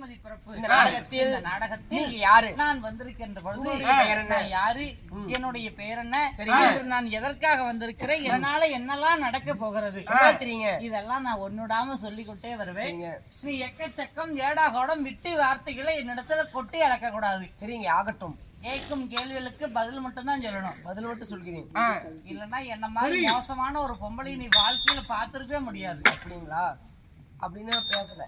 சந்திரமதி பிறப்பு இந்த நாடகத்தில் யாரு நான் வந்திருக்கின்ற பொழுது யாரு, என்னுடைய பெயர் என்ன, நான் எதற்காக வந்திருக்கிறேன், என்னால என்னெல்லாம் நடக்க போகிறது இதெல்லாம் நான் ஒன்னுடாம சொல்லிக்கொண்டே வருவேன். நீ எக்கச்சக்கம் ஏடாகோடம் விட்டு வார்த்தைகளை என்னிடத்துல கொட்டி அடக்க கூடாது. சரிங்க, ஆகட்டும். கேட்கும் கேள்விகளுக்கு பதில் மட்டும் தான் சொல்லணும். பதில் மட்டும் சொல்கிறேன். இல்லன்னா என்ன மாதிரி மோசமான ஒரு பொம்பளை நீ வாழ்க்கையில பாத்துருக்கவே முடியாது. அப்படிங்களா? அப்படின்னு பேசல.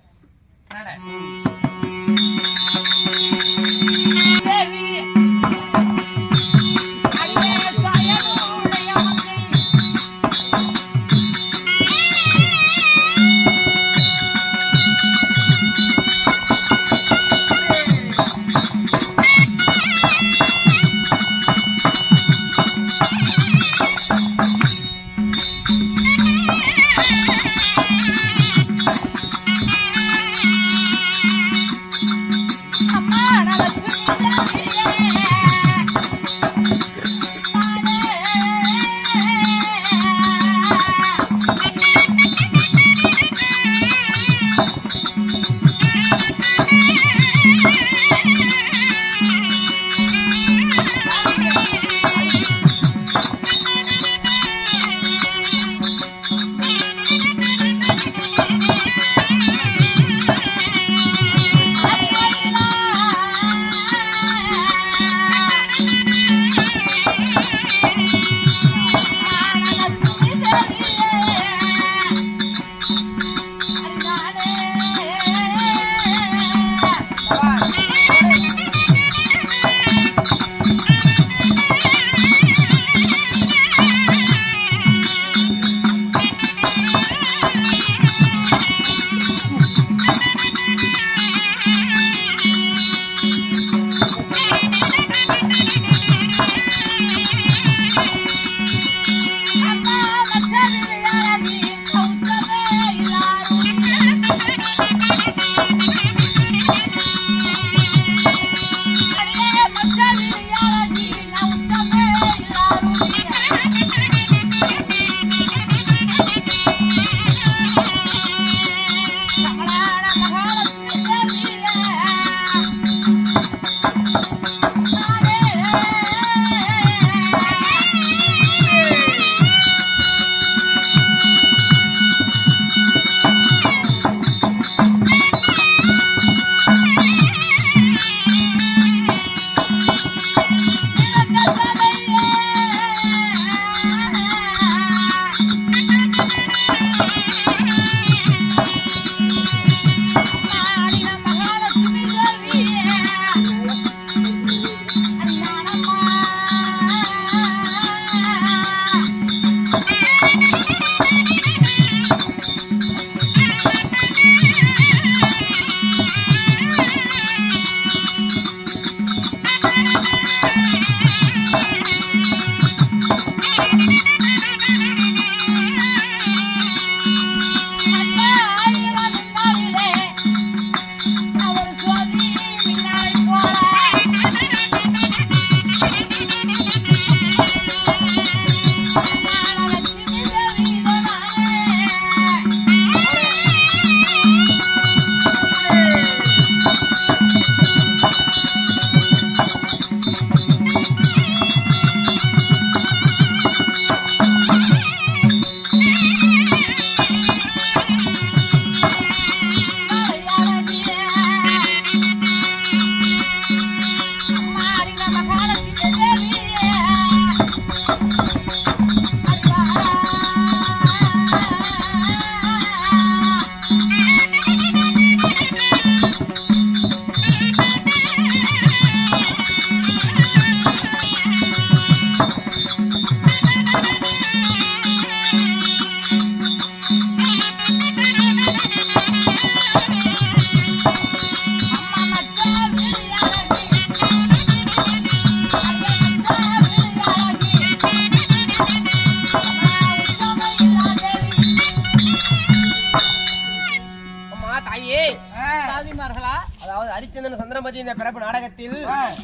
அதாவது ஹரிச்சந்திரன் சந்திரமதி இந்த பிறப்பு நாடகத்தில்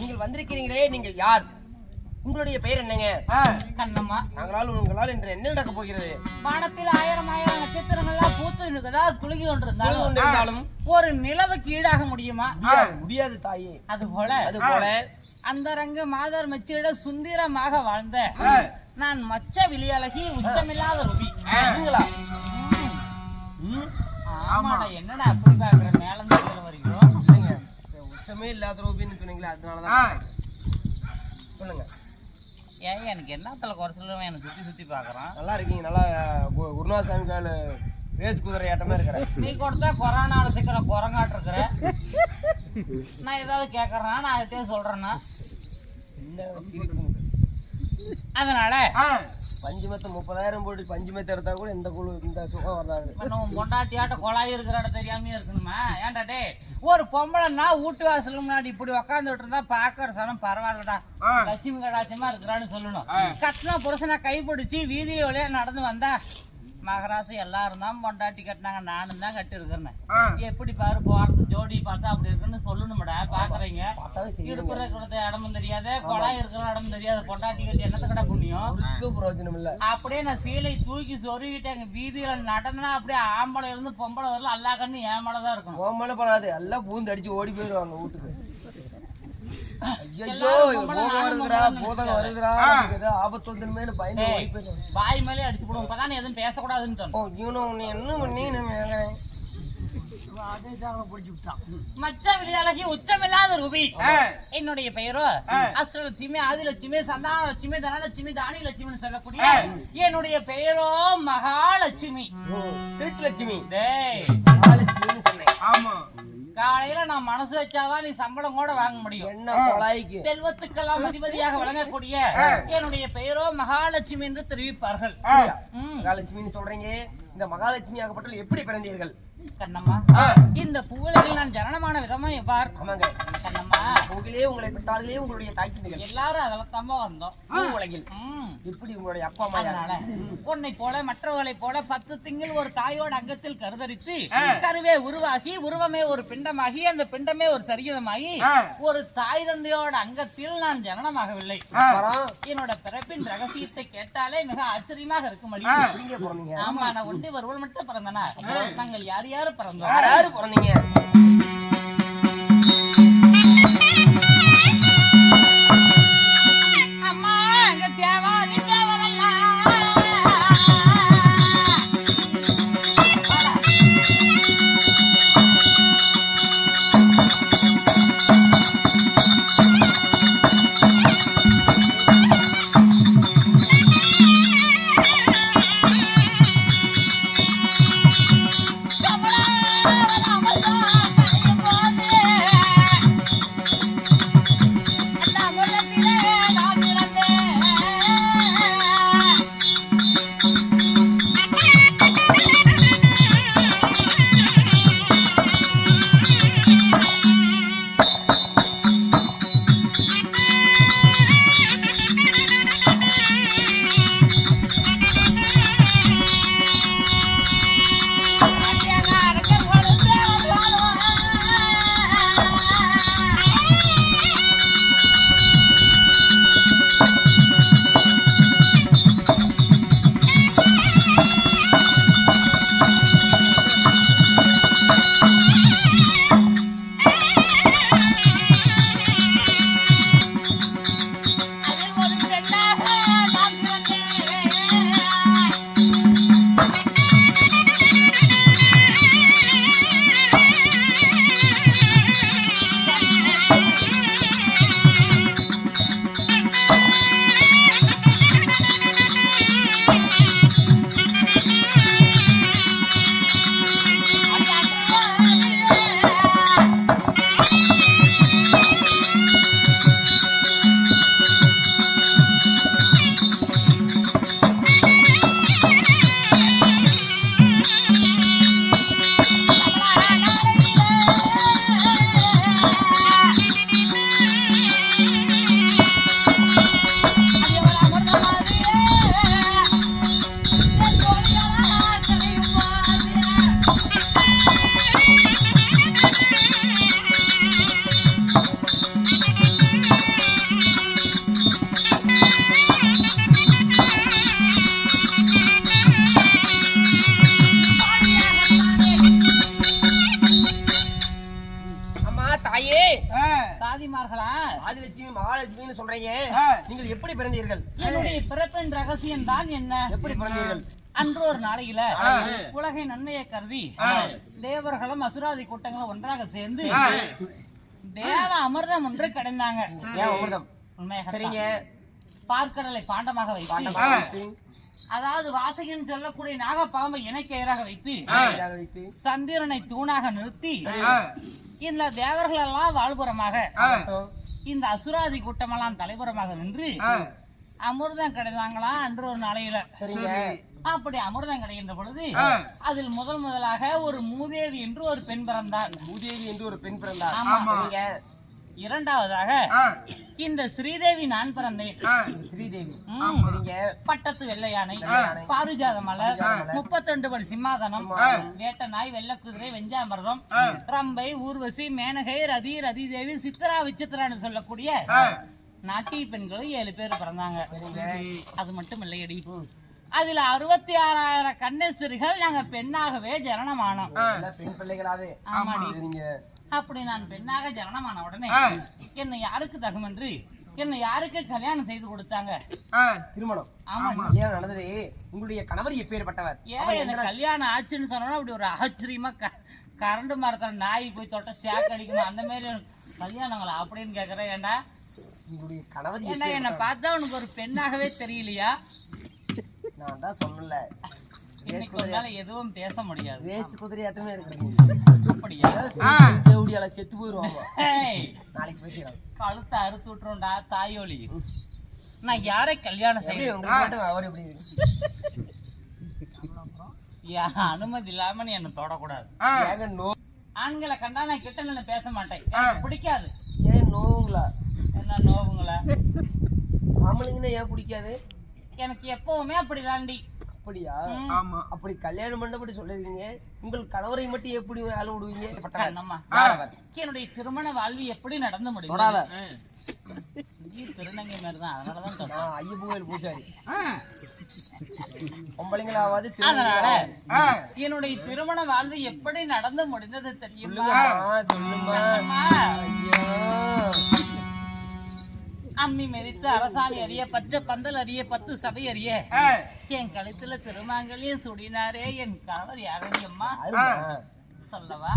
நீங்கள் வந்திருக்கிறீங்களே, நீங்கள் யார்? உங்களுடைய பெயர் என்னங்க? கண்ணம்மா. உங்களால் இன்று என்ன நடக்க போகிறது? வானத்தில் ஆயிரம் ஆயிரம் நட்சத்திரங்கள்லாம் பூத்து இருக்குதா குலுங்கி கொண்டிருந்தாலும் ஒரு நிலவுக்கு ஈடாக முடியுமா? முடியாது தாயே. அது போல அந்த ரங்க மாதர் மெச்சிட சுந்தரமாக வாழ்ந்த நான் மச்ச விழியழகி உச்சமில்லாத ரூபி. ஆமாடா, என்னடா அப்படி பாக்குற? மேல வரைக்கும் உச்சமே இல்லாத ரூபின்னு சொன்னீங்களா, அதனாலதான். சொல்லுங்க. ஏன் எனக்கு என்னத்துல குறை சொல்லுவேன்? எனக்கு சுத்தி சுத்தி பாக்குறான். நல்லா இருக்கீங்க. நல்லா குருநாசாமி கால ரேஸ் குதிரை ஆட்டமா இருக்கிறேன். நீ கொடுத்தா கொரோனால சிக்கிற குரங்காட்டு இருக்கிற. நான் ஏதாவது கேட்கறேன்னா நான் அதுட்டே சொல்றேன்னா அதனால பஞ்சுமத்தை 30,000 போட்டு பஞ்சுமத்தை எடுத்தா கூட இந்த சுகம் வராது. பொண்டாட்டியாட்ட கொழாய் இருக்கிற இடம் தெரியாம இருக்கணுமா? ஏன்டா டே, ஒரு பொம்பளைன்னா வீட்டு வாசல் முன்னாடி இப்படி உக்காந்துட்டு இருந்தா பாக்குற சனம் பரவாயில்லடா, லட்சுமி கடாட்சமா இருக்கிறான்னு சொல்லணும். கட்டினா புருஷனா கைப்பிடிச்சு வீதியில வழியா நடந்து வந்தா மகராசு எல்லாரும் தான் பொண்டாட்டி கட்டினாங்க, நானும் தான் கட்டி இருக்கிறேன். எப்படி பாரு போறது ஜோடி பார்த்தா அப்படி இருக்குன்னு சொல்லணும்டா. பாக்குறீங்க இருக்கிற கொடுத்த இடமும் தெரியாத, கொழாய் இருக்கிற இடமும் தெரியாத பொண்டாட்டி கட்டி என்னத்த கடை புண்ணியம்? பிரயோஜனம் இல்ல. அப்படியே நான் சீலை தூக்கி சொருவிட்டேங்க. வீதியில நடந்தனா அப்படியே ஆம்பளை இருந்து பொம்பளை வரல, எல்லா கண்ணு என் மேலதான் இருக்கும். பொம்பளை படாது, எல்லாம் பூந்து அடிச்சு ஓடி போயிடுவாங்க வீட்டுக்கு. வாய் மேலே அடிச்சு போடுவோம். இப்பதான் எதுவும் பேசக்கூடாதுன்னு மச்ச விளையாளகி உச்சமில்லாத ரூபி. என்னுடைய பெயரோ அஷ்டலட்சுமி, ஆதிலட்சுமி, சந்தானலட்சுமி, தனலட்சுமி, தானியலட்சுமின்னு சொல்லக்கூடிய என்னுடைய பெயரோ மகாலட்சுமி. திருட்டுலட்சுமி. ஆமா, காலையில நான் மனசு வச்சாதான் நீ சம்பளம் கூட வாங்க முடியும். என்ன கொலாய்க்கு செல்வத்துக்கெல்லாம் அதிபதியாக வழங்கக்கூடிய என்னுடைய பெயரோ மகாலட்சுமி என்று தெரிவிப்பார்கள். மகாலட்சுமின்னு சொல்றீங்க. இந்த மகாலட்சுமி ஆகப்பட்டவர்கள் எப்படி பிறந்தீர்கள்? கண்ணம்மா, இந்த பூவுலகில் நான் ஜனனமான விதமா எவ்வாறு? ஆமாங்க கண்ணம்மா, பூவிலே உங்களை பெற்றார்களே உங்களுடைய தாய்க்கு எல்லாரும் அதில் தம்ப வந்தோம். உலகில் எப்படி உங்களுடைய அப்பா அம்மா? அதனால உன்னை போல மற்றவர்களை போல 10 திங்கள் ஒரு தாயோட அங்கத்தில் கருதரித்து கருவே உருவாகி உருவமே ஒரு பிண்டமாகி அந்த பிண்டமே ஒரு சரீரமாகி ஒரு தாய் தந்தையோட அங்கத்தில் நான் ஜனனமாகவில்லை. என்னோட பிறப்பின் ரகசியத்தை கேட்டாலே மிக ஆச்சரியமாக இருக்கும். ஆமா, நான் ஒண்டி ஒருவள் மட்டும் பிறந்தனா? நாங்கள் யார் யாரு பிறந்தோம்? யாரு பிறந்தீங்க? அம்மா, எங்க தேவாதி தேவரெல்லாம் I'm அம்மா தாயே, தாதிமார்களா, ஆதிலட்சுமி மகாலட்சுமின்னு சொல்றீங்க, நீங்கள் எப்படி பிறந்தீர்கள்? என்னுடைய பிறப்பின் ரகசியம் தான் என்ன? எப்படி பிறந்தீர்கள்? அன்று ஒரு நாளையில உலகை நன்மையை கருதி தேவர்களும் அசுராதி கூட்டங்களும் ஒன்றாக சேர்ந்து தேவ அமிர்தம் ஒன்று கிடைந்தாங்க. ஏன் அமிர்தம்? உண்மையாக சரிங்க. பார்க்கடலை பாண்டமாக வைத்து, அதாவது வாசகன் சொல்லக்கூடிய நாகப்பாம்பை இணைக்கையராக வைத்து சந்திரனை தூணாக நிறுத்தி இந்த தேவர்கள் எல்லாம் வாழ்புறமாக இந்த அசுராதி கூட்டமெல்லாம் தலைபுறமாக நின்று அமிர்தம் கிடைந்தாங்களாம் அன்று ஒரு நாளையில. அப்படி அமிர்தம் கிடைக்கின்ற பொழுது அதில் முதலாக ஒரு மூதேவி என்று ஒரு பெண் பிறந்தார். மூதேவி என்று ஒரு பெண் பிறந்தார். இரண்டாவதாக இந்த ஸ்ரீதேவி நான் பிறந்தேன். ஸ்ரீதேவி பட்டத்து வெள்ளையானை, பாரிஜாத மலர், 32 படி சிம்மாதனம், வேட்ட நாய், வெள்ள குதிரை, வெஞ்சாமிர்தம், ரம்பை, ஊர்வசி, மேனகை, ரதி தேவி, சித்ரா, விசித்ரான்னு சொல்லக்கூடிய நாட்டிய பெண்களும் 7 பேர் பிறந்தாங்க. அது மட்டும் இல்லையடி, அதுல 66,000 கண்ணேஸ்வரிகள் நாங்க பெண்ணாகவே ஜனனமானோம். பெண் பிள்ளைகளாவே. அப்படி நான் பெண்ணாக ஜனனமான உடனே என்னை யாருக்கு தகுமென்று என்னை யாருக்கு கல்யாணம் செய்து கொடுத்தாங்க? திருமணம். ஆமா. ஏன் நடந்தது? உங்களுடைய கணவர் எப்பேற்பட்டவர்? ஏன் எனக்கு கல்யாணம் ஆச்சுன்னு சொன்னா அப்படி ஒரு ஆச்சரியமா கரண்டு மரத்துல நாய் போய் தொட்ட ஷாக் அடிக்கணும் அந்த மாதிரி கல்யாணங்களா அப்படின்னு கேக்குறேன். ஏண்டா உங்களுடைய கணவர் ஏண்டா என்னை பார்த்தா உனக்கு ஒரு பெண்ணாகவே தெரியலையா? நான் தான் சொன்னல, எதுவும் பேச முடியாது. ரேஸ் குதிரையாட்டமே இருக்கிறீங்க. அப்படியா? தேவடியால செத்து போயிருவாங்க. நாளைக்கு பேசிக்கலாம். கழுத்தை அறுத்து விட்டுருண்டா தாயோலி. நான் யாரை கல்யாணம் செய்ய அவர் எப்படி அனுமதி இல்லாம நீ என்ன தொடக்கூடாது. ஆண்களை கண்டா நான் கிட்ட நின்று பேச மாட்டேன், பிடிக்காது. ஏன் நோவுங்களா? என்ன நோவுங்களா? ஆம்பளைங்கன்னா ஏன் பிடிக்காது? எனக்கு எப்பவுமே அப்படிதாண்டி. அப்படியா? அப்படி கல்யாணம் பண்ணபடி சொல்லுவீங்க. உங்கள் கணவரை மட்டும் எப்படி ஆள விடுவீங்க? என்னுடைய திருமண வாழ்வு எப்படி நடந்து முடியும்? திருநங்கை மாதிரிதான், அதனாலதான் ஐயப்பன் கோயில் பூசாரி பொம்பளைங்களாவது. என்னுடைய திருமண வாழ்வு எப்படி நடந்து முடிந்தது தெரியுமா? சொல்லுமா. அம்மி மெதித்து அரசாணி அறிய, பச்சை பந்தல் அறிய, 10 சபை அறிய, என் கழுத்துல திருமாங்கல்யம் சுடினாரே என் கணவர் யாரடியம்மா சொல்லவா?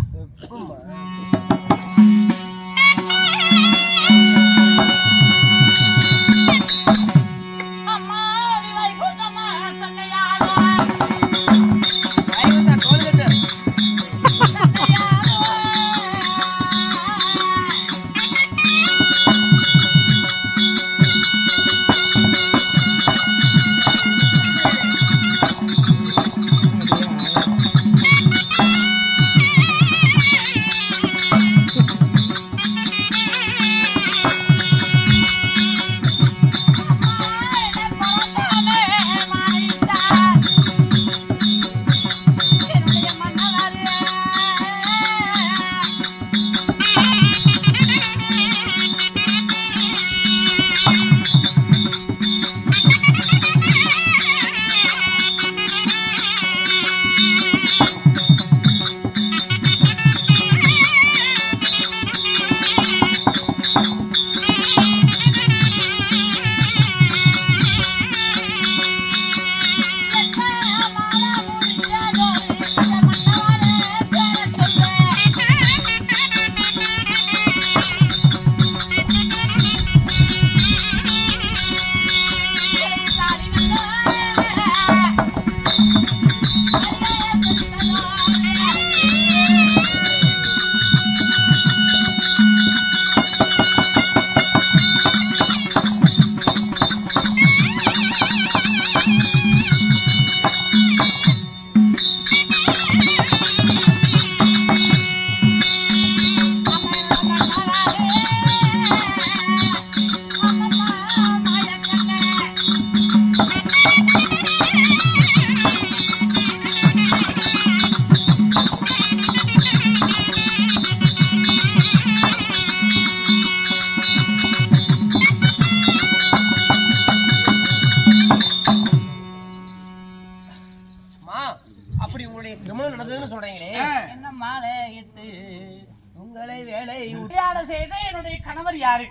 கல்யாணம் செய்த என்னுடைய கணவர் யாரு?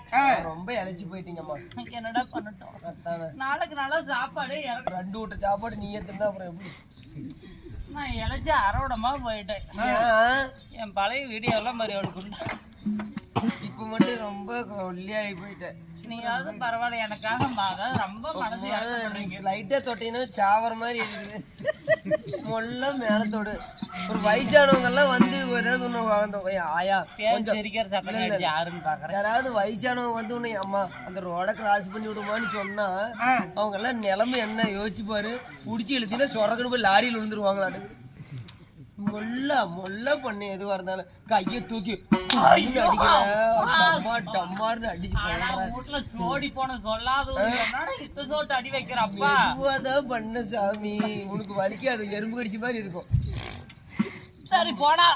ரொம்ப இழைச்சு போயிட்டீங்கம்மா. என்னடா பண்ணட்டும்? நாளுக்கு நாளா சாப்பாடு இறக்கு 2 வீட்டு சாப்பாடு நீ ஏத்துனா அப்புறம் எப்படி? நான் இழைச்சி அரோடமா போயிட்டேன். என் பழைய வீடியோ எல்லாம் மாதிரி அவளுக்கு இப்ப மட்டும் ரொம்ப ஒல்லியாகி போயிட்டேன். நீயாவது பரவாயில்ல, எனக்காக ரொம்ப மனசு லைட்டா தொட்டினா சாவர மாதிரி இருக்குது. மொல்ல மேலத்தோடு ஒரு வயசானவங்க எல்லாம் வந்து ஏதாவது ஒண்ணு ஆயா யாராவது வயசானவங்க வந்து உன்னை அம்மா அந்த ரோட கிராஸ் பண்ணி விடுமான்னு சொன்னா அவங்க எல்லாம் நிலைமை என்ன யோசிச்சு பாரு. குடிச்சு இழுத்தினா சொரக்கணும் போய் லாரியில் விழுந்துருவாங்களாடு. மொல்ல பண்ணு எதுவா இருந்தாலும் கைய தூக்கி டம்மார்னு அடிச்சு சோடி போன சொல்லாத அடி வைக்கிறப்பா பண்ண சாமி. உனக்கு வலிக்காது, எறும்பு கடிச்ச மாதிரி இருக்கும். சரி போடா.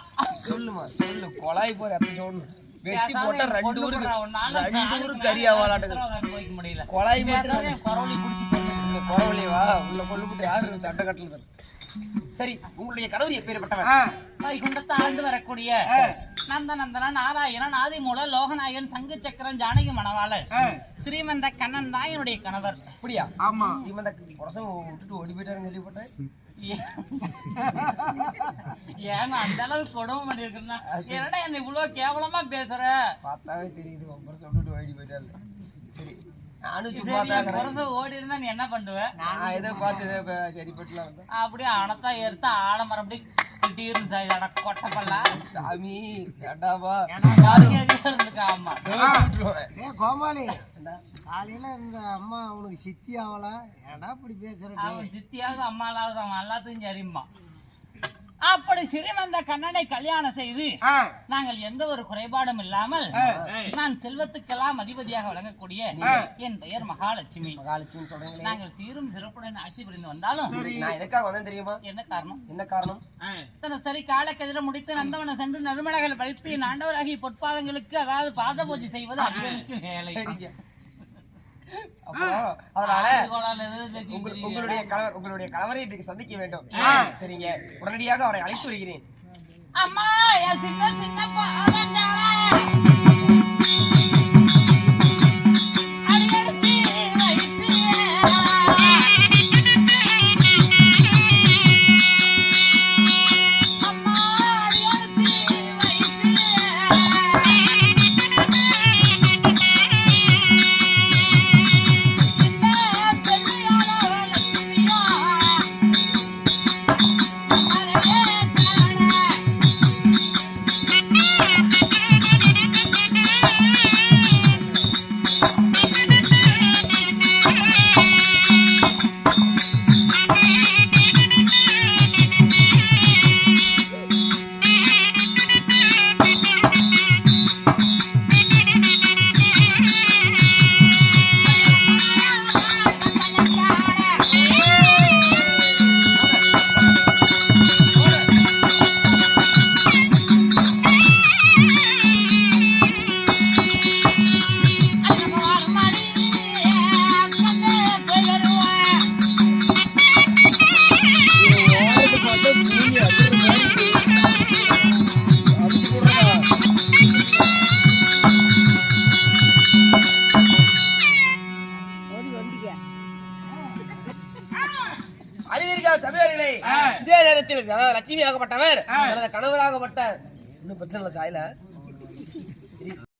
சொல்லுமா சொல்லு. கொலாய் போற அப்படி சொல்லணும். வெட்டி போட்டா 2 ஊருக்கு கறி ஆவாளாட்டு முடியல. கொலாய் மட்டும் குறவழியவா உள்ள கொள்ளு போட்டு யாரு தட்டை கட்டல. சரி, உங்களுடைய கணவர் எப்பேற்பட்டவர்? வைகுண்டத்தை ஆண்டு வரக்கூடிய நந்தநந்தன நாராயணன் ஆதிமூல லோகநாயகன் சங்கு சக்கரன் ஜானகி மணவாளன் ஸ்ரீமந்த கண்ணன் தான் என்னுடைய கணவர். அப்படியா? ஆமா. ஸ்ரீமந்த புருஷன் விட்டுட்டு ஓடி போயிட்டாருன்னு கேள்விப்பட்டேன். ஏன்னா அந்த அளவுக்கு கொடுமை பண்ணிருக்குன்னா என்னடா என்ன இவ்வளவு கேவலமா பேசுற? பார்த்தாவே தெரியுது புருஷன் விட்டுட்டு ஓடி போயிட்டாரு. சரி, நானும் சும்மா ஓடி இருந்தா நீ என்ன பண்ணுவ? நான் எதை பார்த்து சரி பட்டலாம் அப்படியே அனத்தா எடுத்து ஆலமரம் அப்படி கொட்டப்பல்லா சாமி கேட்டாவா ஆமா. கோமாளி காலையில இந்த அம்மா உனக்கு சித்தி ஆவலா? ஏடா இப்படி பேசுற? அவன் சித்தியாவது அம்மாலாவது அவன் எல்லாத்தையும் சரிம்மா. அப்படி சிறுமந்த கண்ணனை கல்யாணம் செய்து நாங்கள் எந்த ஒரு குறைபாடும் இல்லாமல் நான் செல்வத்துக்கெல்லாம் அதிபதியாக வழங்கக்கூடிய என் பெயர் மகாலட்சுமி. மகாலட்சுமி சொல்றீங்க. நாங்கள் சீரும் சிறப்புடன் ஆட்சி புரிந்து வந்தாலும் நான் எதுக்காக வந்தேன் தெரியுமா? என்ன காரணம்? என்ன காரணம்? சரி காலக்கதிர முடித்து நந்தவன சென்று நறுமலைகள் படித்து என் ஆண்டவராகி பொற்பாதங்களுக்கு அதாவது பாத பூஜை செய்வது அங்களுக்கு வேலை. உங்களுடைய கணவரை இன்றைக்கு சந்திக்க வேண்டும். சரிங்க, உடனடியாக அவரை அழைத்து வருகிறேன். அம்மா சின்ன சின்ன இதே நேரத்தில் லட்சுமி ஆகப்பட்டவர் கணவராகப்பட்ட இன்னும் பிரச்சனை இல்லை சாயில